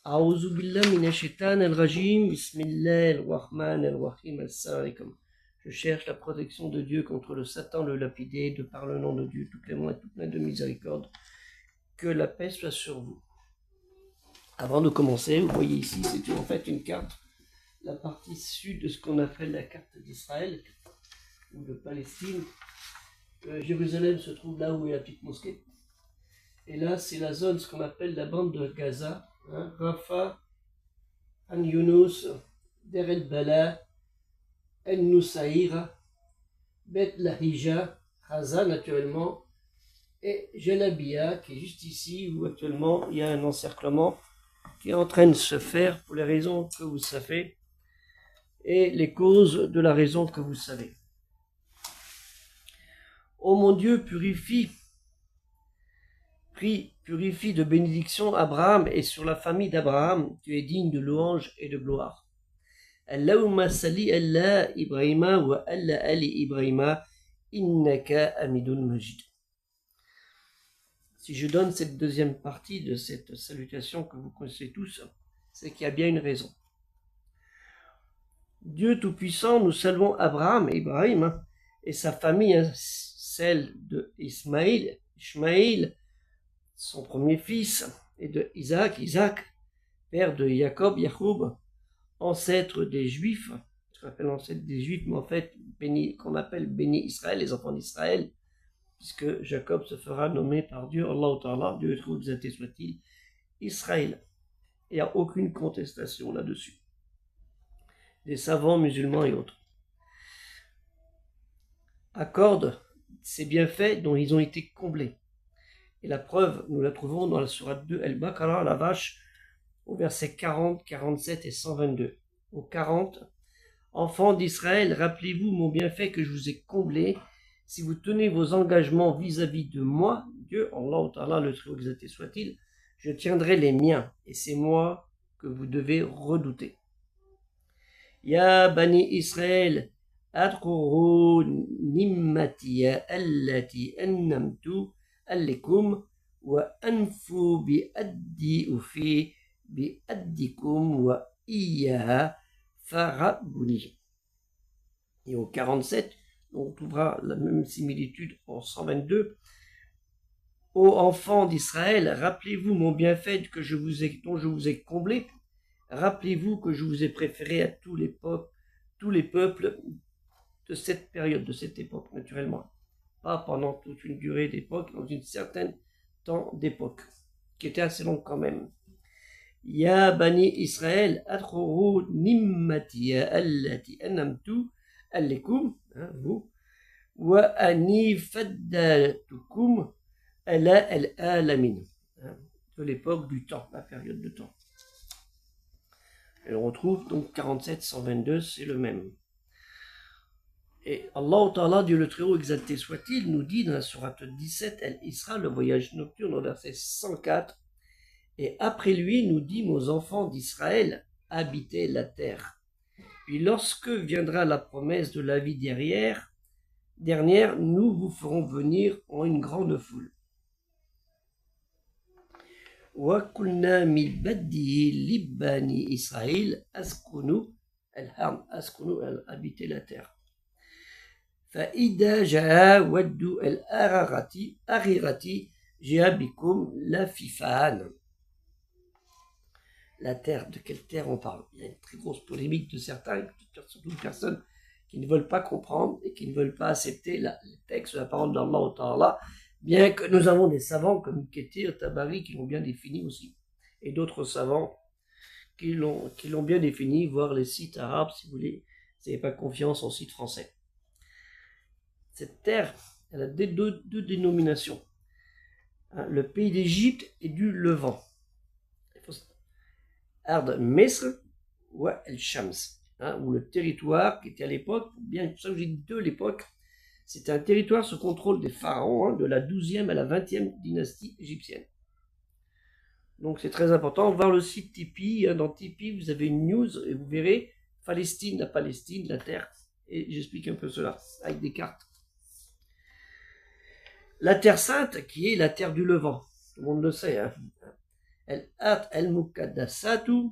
A'udhu billahi minash shaitanir rajim. Bismillahir rahmanir rahim. Assalamu alaikum. Je cherche la protection de Dieu contre le Satan, le lapidé, de par le nom de Dieu, tout clément et tout plein de miséricorde. Que la paix soit sur vous. Avant de commencer, vous voyez ici, c'est en fait une carte, la partie sud de ce qu'on appelle la carte d'Israël ou de Palestine. Jérusalem se trouve là où est la petite mosquée. Et là, c'est la zone, ce qu'on appelle la bande de Gaza, Rafah, Khan Younous, Der El Bala, El Nusaïra, Bet Lahija, Gaza naturellement, et Jalabia, qui est juste ici, où actuellement il y a un encerclement qui est en train de se faire pour les raisons que vous savez, et les causes de la raison que vous savez. Ô mon Dieu, purifie de bénédiction Abraham et sur la famille d'Abraham, tu es digne de louange et de gloire. Allahumma salli ala Ibrahima wa ala ali Ibrahima innaka hamidun majid. Si je donne cette deuxième partie de cette salutation que vous connaissez tous, c'est qu'il y a bien une raison. Dieu Tout-Puissant, nous saluons Abraham et Ibrahim et sa famille, celle de Ishmaël, son premier fils, et de Isaac, père de Jacob, Yacoub, ancêtre des Juifs, ce qu'on appelle ancêtre des Juifs, mais en fait, qu'on appelle béni Israël, les enfants d'Israël, puisque Jacob se fera nommer par Dieu, Allah Ta'ala, Dieu trop exalté soit-il, Israël. Il n'y a aucune contestation là-dessus. Des savants musulmans et autres accordent ces bienfaits dont ils ont été comblés. Et la preuve, nous la trouvons dans la sourate 2, Al-Baqarah, la vache, au verset 40, 47 et 122. Au 40, enfants d'Israël, rappelez-vous mon bienfait que je vous ai comblé. Si vous tenez vos engagements vis-à-vis de moi, Dieu, Allah Ta'ala, le très exalté soit-il, je tiendrai les miens, et c'est moi que vous devez redouter. Ya Bani Israël, adkhuru nimmatiya allati annamtu alaikum wa anfu bi addi ufi bi addikum wa iyyaha farabuni. Et au 47, on trouvera la même similitude en 122. Ô enfants d'Israël, rappelez-vous mon bienfait dont je vous ai comblé. Rappelez-vous que je vous ai préféré à tous les peuples de cette période, de cette époque, naturellement. Pas pendant toute une durée d'époque, dans une certaine temps d'époque, qui était assez longue quand même. Ya Bani Israël, adkhuru nimmatiya allati anamtu alaikum, vous, wa ani faddaltukum ala al-alamin, de l'époque du temps, la période de temps. Et on retrouve donc 47, 122, c'est le même. Et Allah Ta'ala, Dieu le Très-Haut, exalté soit-il, nous dit dans la sourate 17, Al-Isra, le voyage nocturne, au verset 104, et après lui, nous dîmes aux enfants d'Israël, habitez la terre. Puis lorsque viendra la promesse de la vie dernière, nous vous ferons venir en une grande foule. وَكُلْنَا مِنْ بَدِّهِ لِبَّنِي إِسْرَائِيل أَسْكُنُوا الْأَرْضَ, habiter la terre. فَإِذَا جَاءَ وَدُّ الْأَرِيرَةِ جَاءَ بِكُمْ لَفِيفًا. La terre, de quelle terre on parle? Il y a une très grosse polémique de certains, surtout des personnes qui ne veulent pas comprendre et qui ne veulent pas accepter le texte, la parole d'Allah Ta'ala, bien que nous avons des savants comme Ketir, Tabari qui l'ont bien défini aussi, et d'autres savants qui l'ont bien défini, voire les sites arabes si vous voulez, si vous n'avez pas confiance en sites français. Cette terre, elle a deux dénominations, le pays d'Égypte et du Levant. Ard Mesr ou El-Shams, ou le territoire qui était à l'époque, bien pour ça que j'ai dit de l'époque, c'était un territoire sous contrôle des pharaons, de la 12e à la 20e dynastie égyptienne. Donc c'est très important. Voir le site Tipeee, dans Tipeee vous avez une news et vous verrez Palestine, la terre, et j'explique un peu cela avec des cartes. La terre sainte qui est la terre du Levant, tout le monde le sait, al-ard al-muqaddasatu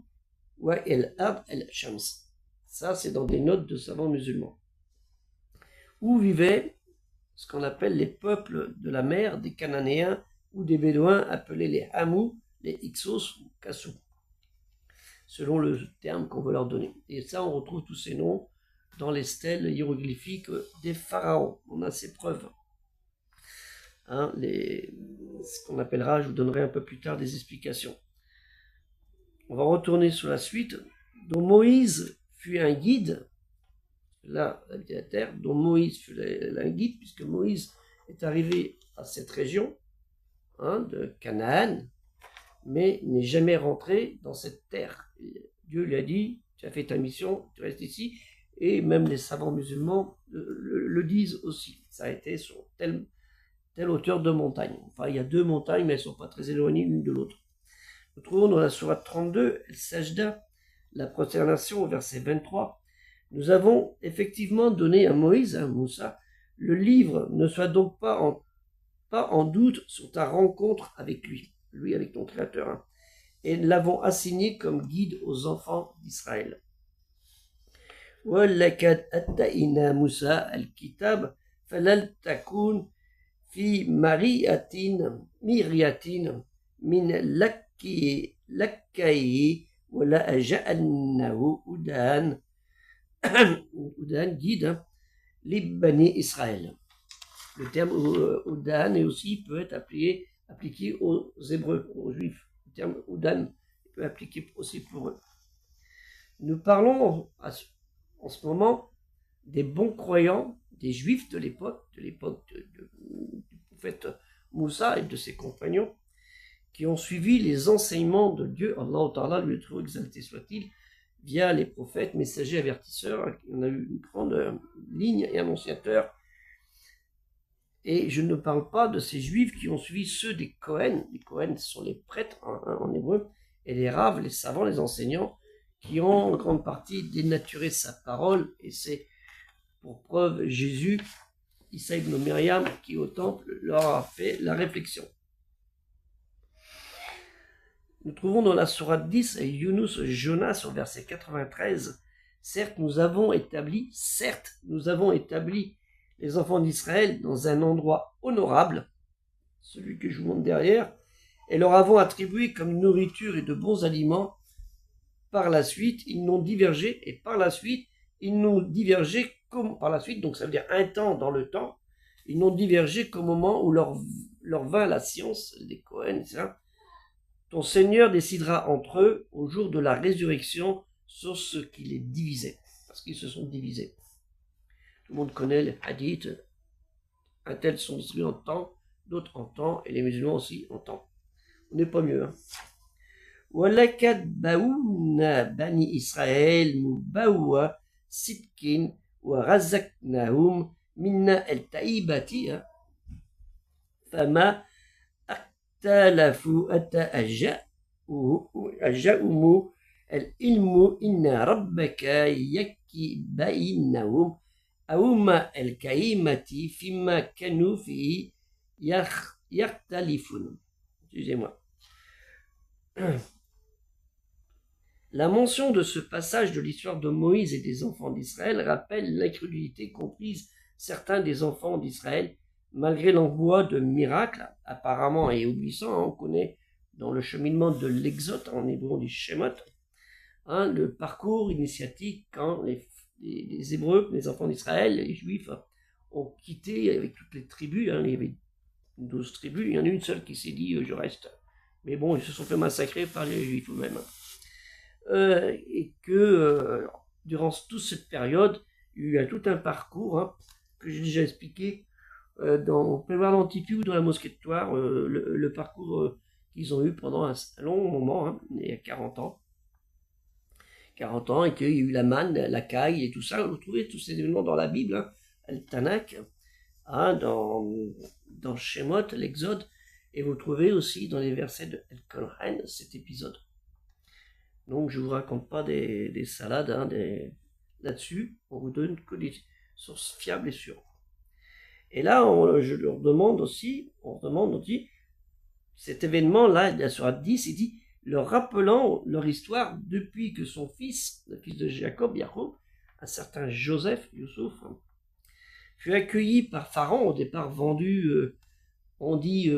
wa al-ard al-shams. Ça, c'est dans des notes de savants musulmans. Où vivaient ce qu'on appelle les peuples de la mer, des Cananéens ou des Bédouins appelés les Hamou, les Hyksos ou Kassou, selon le terme qu'on veut leur donner. Et ça, on retrouve tous ces noms dans les stèles hiéroglyphiques des pharaons. On a ces preuves. Hein, ce qu'on appellera, je vous donnerai un peu plus tard des explications. On va retourner sur la suite. Dont Moïse fut un guide, là, la terre, dont Moïse fut un guide, puisque Moïse est arrivé à cette région, hein, de Canaan, mais n'est jamais rentré dans cette terre. Dieu lui a dit, tu as fait ta mission, tu restes ici, et même les savants musulmans le disent aussi. Ça a été sur telle hauteur de montagne. Enfin, il y a 2 montagnes, mais elles ne sont pas très éloignées l'une de l'autre. Nous trouvons dans la sourate 32, El Sajda, la prosternation au verset 23. Nous avons effectivement donné à Moïse, à Moussa, le livre. Ne sois donc pas en doute sur ta rencontre avec lui avec ton Créateur. Hein. Et l'avons assigné comme guide aux enfants d'Israël. وَلَكَدْ أَتَّيْنَا مُوسَى الْكِتَابَ فَلَا تَكُونْ فِي مِرْيَةٍ مِنْ لَكَّيْهِ وَلَا جَعَلْنَاهُ هُدًى guide لِبَنِي Israël. Le terme Oudan est aussi peut être appliqué aux Hébreux, aux Juifs. Le terme Oudan peut être appliqué aussi pour eux. Nous parlons en ce moment des bons croyants, des Juifs de l'époque du prophète Moussa et de ses compagnons, qui ont suivi les enseignements de Dieu, Allah Ta'ala, lui trop exalté soit-il, via les prophètes, messagers, avertisseurs. On a eu une grande ligne et annonciateur. Et je ne parle pas de ces Juifs qui ont suivi ceux des Kohen. Les Kohen sont les prêtres en hébreu, et les Rav, les savants, les enseignants, qui ont en grande partie dénaturé sa parole. Et c'est pour preuve Jésus, Issa ibn Myriam, qui au temple leur a fait la réflexion. Nous trouvons dans la sourate 10, Yunus Jonas au verset 93, certes nous avons établi les enfants d'Israël dans un endroit honorable, celui que je vous montre derrière, et leur avons attribué comme nourriture et de bons aliments. Par la suite, ils n'ont divergé, donc ça veut dire un temps dans le temps, ils n'ont divergé qu'au moment où leur vint la science, des Kohen, etc. Ton Seigneur décidera entre eux au jour de la résurrection sur ce qui les divisait, parce qu'ils se sont divisés. Tout le monde connaît les hadiths, un tel sont distribués en temps, d'autres en temps, et les musulmans aussi en temps. On n'est pas mieux. Hein. وَلَكَدْ بَوْنَا بَنِي إِسْرَائِيلَ مُبَوَّ صِدْقٍ وَرَزَقْنَاهُمْ مِنَّا الْطَيِّبَاتِ فَمَا اختلفوا حتى أجاءهم العلم إن ربك يحكي بينهم يوم القيامة فيما كانوا فيه يختلفون. Excusez-moi. La mention de ce passage de l'histoire de Moïse et des enfants d'Israël rappelle l'incrédulité comprise certains des enfants d'Israël malgré l'envoi de miracles apparemment et éblouissants. On connaît dans le cheminement de l'Exode, en hébreu on dit Shemot, le parcours initiatique quand les Hébreux, les enfants d'Israël, les Juifs ont quitté avec toutes les tribus. Il y avait 12 tribus, il y en a une seule qui s'est dit je reste. Mais bon, ils se sont fait massacrer par les Juifs eux-mêmes. Et que durant toute cette période, il y a eu tout un parcours que j'ai déjà expliqué on peut voir l'Antipu ou dans la mosquée de Thouars, le parcours qu'ils ont eu pendant un long moment, il y a 40 ans. 40 ans, et qu'il y a eu la manne, la caille et tout ça. Vous trouvez tous ces événements dans la Bible, le Tanakh, dans Shemot, l'Exode, et vous trouvez aussi dans les versets de El-Kohen cet épisode. Donc je ne vous raconte pas des salades là-dessus, on vous donne que des sources fiables et sûres. Et là, on demande aussi, cet événement-là, la sourate 10, il dit leur rappelant leur histoire depuis que son fils, le fils de Jacob, Jacob, un certain Joseph, Youssouf, fut accueilli par Pharaon, au départ vendu, on dit,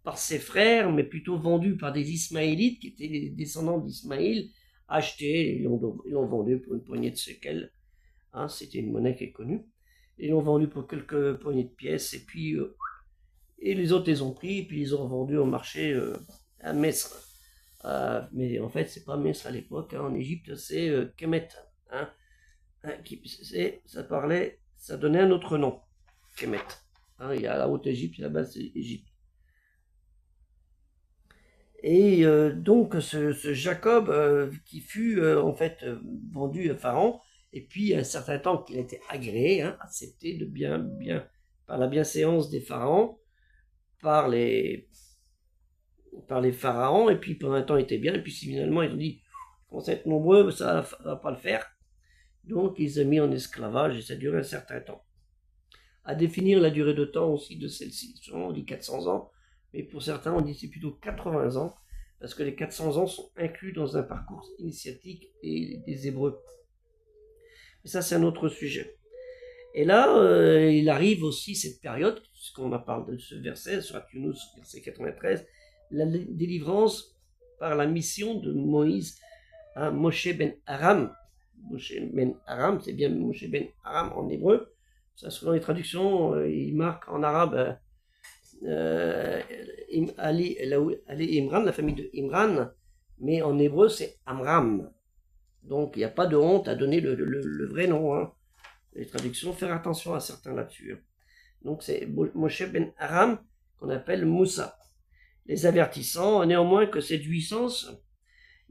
par ses frères, mais plutôt vendu par des Ismaélites qui étaient les descendants d'Ismaïl, achetés, ils l'ont vendu pour une poignée de shekels, hein, c'était une monnaie qui est connue, ils l'ont vendu pour quelques poignées de pièces, et puis et les autres les ont pris, et puis ils ont vendu au marché à Mesr. Mais en fait, c'est pas Mesr à l'époque, hein, en Égypte, c'est Kemet, hein, ça donnait un autre nom, Kemet. Hein, il y a la Haute-Égypte, et là-bas c'est Égypte. Et donc ce Jacob qui fut en fait vendu à Pharaon, et puis un certain temps qu'il a été agréé, hein, accepté de bien par la bienséance des pharaons, par les pharaons, et puis pendant un temps il était bien, et puis finalement ils ont dit qu'on va être nombreux, ça va pas le faire, donc ils ont mis en esclavage, et ça a duré un certain temps. À définir la durée de temps aussi de celle-ci, souvent on dit 400 ans, mais pour certains on dit c'est plutôt 80 ans, parce que les 400 ans sont inclus dans un parcours initiatique des Hébreux. Mais ça c'est un autre sujet. Et là, il arrive aussi cette période, puisqu'on parle de ce verset, sur Yunus, verset 93, la délivrance par la mission de Moïse à Moshe ben Aram. Moshe ben Aram, c'est bien Moshe ben Aram en hébreu. Ça, selon les traductions, il marque en arabe Ali Imran, la famille de Imran, mais en hébreu c'est Amram. Donc il n'y a pas de honte à donner le vrai nom. Hein. Les traductions, faire attention à certains là-dessus. Donc c'est Moshe ben Aram qu'on appelle Moussa. Les avertissant néanmoins que cette jouissance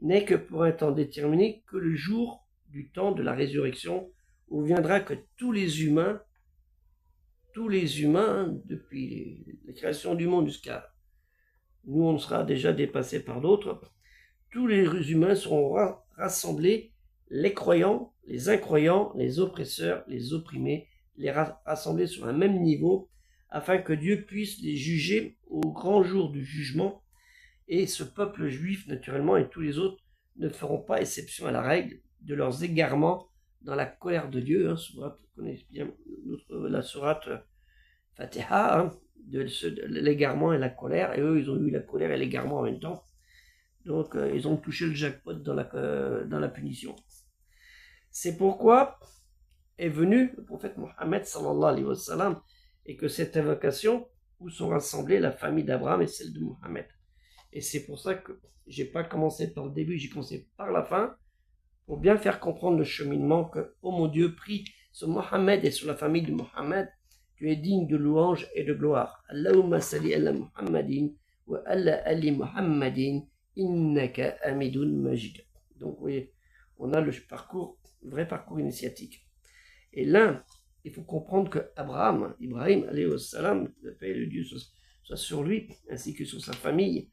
n'est que pour un temps déterminé, que le jour du temps de la résurrection, où viendra que tous les humains, depuis la création du monde jusqu'à nous, on sera déjà dépassé par d'autres, tous les humains seront rassemblés, les croyants, les incroyants, les oppresseurs, les opprimés, les rassemblés sur un même niveau, afin que Dieu puisse les juger au grand jour du jugement. Et ce peuple juif, naturellement, et tous les autres, ne feront pas exception à la règle de leurs égarements dans la colère de Dieu. Hein, sourate, vous connaissez bien la sourate Fatiha, hein, de l'égarement et la colère, et eux, ils ont eu la colère et l'égarement en même temps. Donc, ils ont touché le jackpot dans la punition. C'est pourquoi est venu le prophète Mohammed sallallahu alayhi wa sallam, et que cette invocation où sont rassemblées la famille d'Abraham et celle de Mohammed. Et c'est pour ça que j'ai pas commencé par le début, j'ai commencé par la fin, pour bien faire comprendre le cheminement que, oh mon Dieu, prie sur Mohammed et sur la famille de Mohammed, tu es digne de louange et de gloire. Allahumma salli ala Muhammadin wa ala ali Muhammadin innaka hamidun majid. Donc vous voyez, on a le vrai parcours initiatique. Et là, il faut comprendre que Ibrahim, alayhi salam, la paix de Dieu soit sur lui, ainsi que sur sa famille,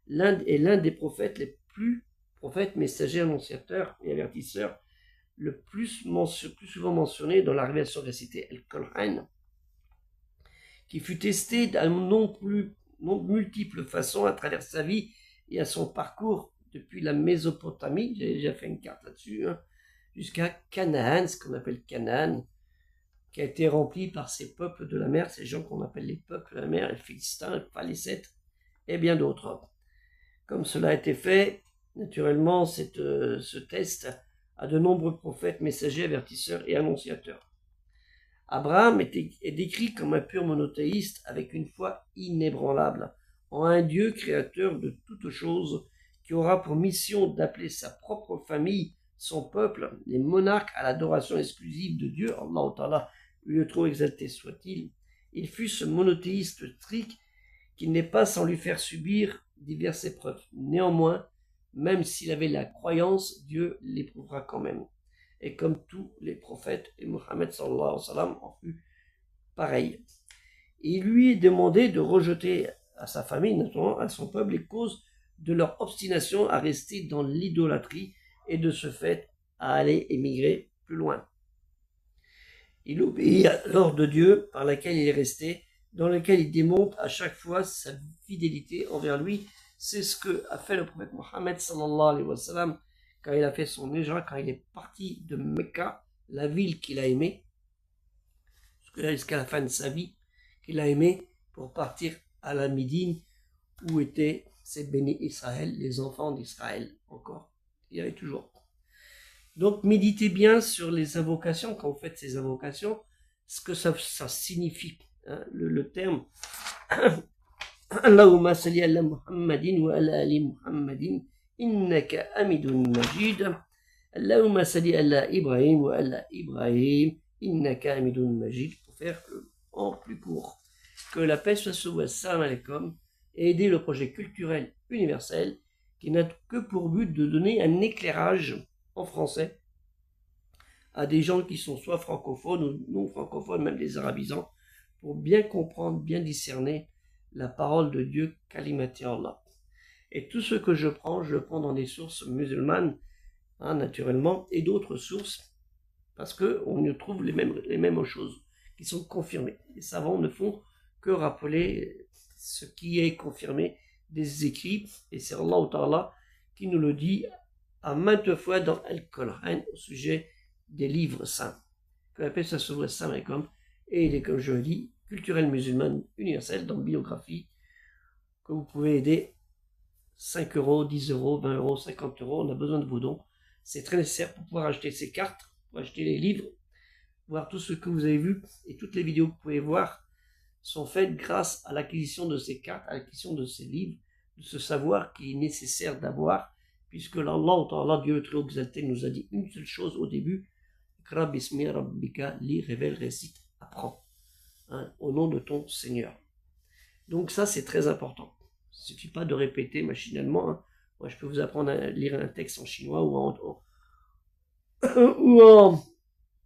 est l'un des prophètes les plus prophètes, messagers, annonciateurs et avertisseurs, le plus souvent mentionné dans la révélation récitée El-Qur'an, qui fut testé de multiples façons à travers sa vie et à son parcours depuis la Mésopotamie, j'ai déjà fait une carte là-dessus, hein, jusqu'à Canaan, ce qu'on appelle Canaan, qui a été rempli par ces peuples de la mer, ces gens qu'on appelle les peuples de la mer, les Philistins, les Phalécètes, et bien d'autres. Comme cela a été fait, naturellement, ce test a de nombreux prophètes, messagers, avertisseurs et annonciateurs. Abraham est décrit comme un pur monothéiste avec une foi inébranlable en un Dieu créateur de toutes choses qui aura pour mission d'appeler sa propre famille, son peuple, les monarques à l'adoration exclusive de Dieu, Allah Ta'ala, lui trop exalté soit-il. Il fut ce monothéiste strict qui n'est pas sans lui faire subir diverses épreuves. Néanmoins, même s'il avait la croyance, Dieu l'éprouvera quand même. Et comme tous les prophètes, et Mohammed sallallahu alayhi wa sallam en fut pareil. Il lui est demandé de rejeter à sa famille, notamment à son peuple, les causes de leur obstination à rester dans l'idolâtrie et de ce fait à aller émigrer plus loin. Il obéit à l'ordre de Dieu par laquelle il est resté, dans lequel il démontre à chaque fois sa fidélité envers lui, c'est ce que a fait le prophète Mohammed sallallahu alayhi wa sallam quand il a fait son hijra, quand il est parti de Mecca, la ville qu'il a aimée, jusqu'à la fin de sa vie, qu'il a aimé pour partir à la Médine où étaient ces bénis Israël, les enfants d'Israël encore. Il y avait toujours. Donc méditez bien sur les invocations, quand vous faites ces invocations, ce que ça signifie. Hein, le terme Allahumma salli ala Muhammadin wa ala ali Muhammadin innaka hamidun majid. Allahumma salli ala Ibrahim wa ala Ibrahim innaka hamidun majid. Pour faire en plus court. Que la paix soit sur vous, salam alaikum, et aider le projet culturel universel qui n'a que pour but de donner un éclairage en français à des gens qui sont soit francophones ou non francophones, même des arabisants, pour bien comprendre, bien discerner la parole de Dieu, Kalimati Allah. Et tout ce que je prends dans des sources musulmanes, hein, naturellement, et d'autres sources, parce qu'on y trouve les mêmes choses qui sont confirmées. Les savants ne font que rappeler ce qui est confirmé des écrits, et c'est Allah Ta'ala qui nous le dit à maintes fois dans Al-Qur'an au sujet des livres saints. Que la paix soit sur vous, salam alaikum, et il est, comme je le dis, culturel musulman universel dans biographie, que vous pouvez aider 5 euros, 10 euros, 20 euros, 50 euros, on a besoin de vos dons. C'est très nécessaire pour pouvoir acheter ces cartes, pour acheter les livres, voir tout ce que vous avez vu, et toutes les vidéos que vous pouvez voir sont faites grâce à l'acquisition de ces cartes, à l'acquisition de ces livres, de ce savoir qui est nécessaire d'avoir, puisque Allah, Dieu le très haut exalté, nous a dit une seule chose au début, Iqra bismi rabbika, lis, révèle, récite, apprends, hein, au nom de ton Seigneur. Donc ça, c'est très important. Il ne suffit pas de répéter machinalement. Hein. Moi, je peux vous apprendre à lire un texte en chinois ou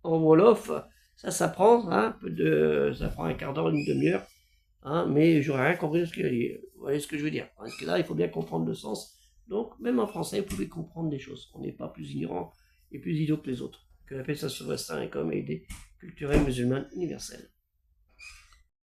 en wolof. Ça prend hein, ça prend un quart d'heure, une demi-heure, hein, mais j'aurais rien compris de ce qu'il a dit. Vous voyez ce que je veux dire? Parce que là, il faut bien comprendre le sens. Donc, même en français, vous pouvez comprendre des choses. On n'est pas plus ignorant et plus idiot que les autres. Que la paix soit sur vous, comme et des culturels musulmans universels.